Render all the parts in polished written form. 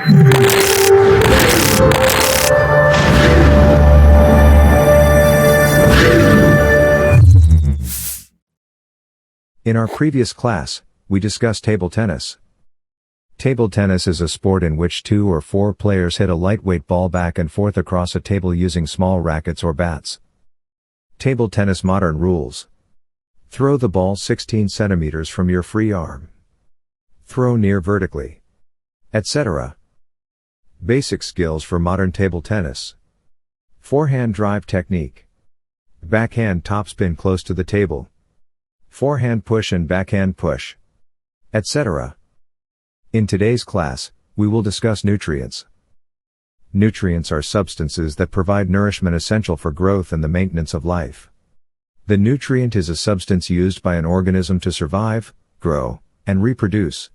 In our previous class, we discussed table tennis. Table tennis is a sport in which 2 or 4 players hit a lightweight ball back and forth across a table using small rackets or bats. Table tennis modern rules. Throw the ball 16 centimeters from your free arm. Throw near vertically. Etc. Basic skills for modern table tennis. Forehand drive technique. Backhand topspin close to the table. Forehand push and backhand push. Etc. In today's class, we will discuss nutrients. Nutrients are substances that provide nourishment essential for growth and the maintenance of life. The nutrient is a substance used by an organism to survive, grow, and reproduce.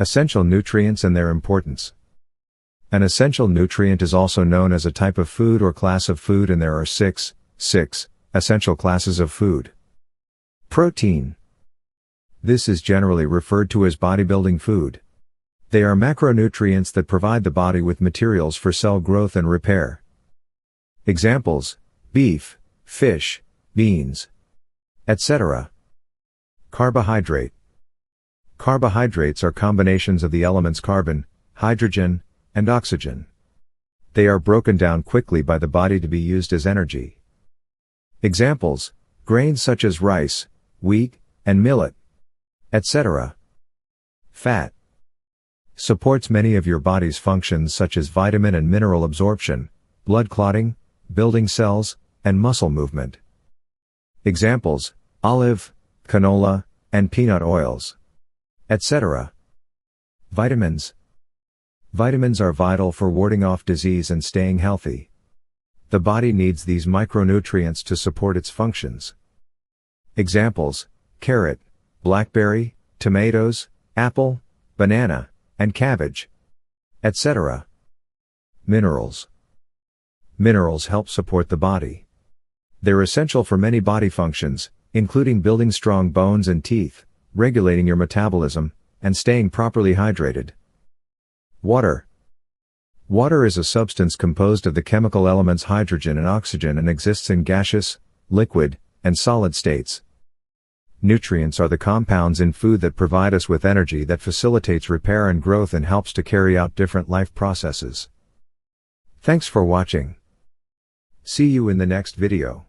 Essential nutrients and their importance. An essential nutrient is also known as a type of food or class of food, and there are six essential classes of food. Protein. This is generally referred to as bodybuilding food. They are macronutrients that provide the body with materials for cell growth and repair. Examples: beef, fish, beans, etc. Carbohydrate. Carbohydrates are combinations of the elements carbon, hydrogen, and oxygen. They are broken down quickly by the body to be used as energy. Examples: grains such as rice, wheat, and millet, etc. Fat. Supports many of your body's functions such as vitamin and mineral absorption, blood clotting, building cells, and muscle movement. Examples: olive, canola, and peanut oils, etc. Vitamins. Vitamins are vital for warding off disease and staying healthy. The body needs these micronutrients to support its functions. Examples: carrot, blackberry, tomatoes, apple, banana, and cabbage, etc. Minerals. Minerals help support the body. They're essential for many body functions, including building strong bones and teeth, regulating your metabolism, and staying properly hydrated. Water. Water is a substance composed of the chemical elements hydrogen and oxygen and exists in gaseous, liquid, and solid states. Nutrients are the compounds in food that provide us with energy that facilitates repair and growth and helps to carry out different life processes. Thanks for watching. See you in the next video.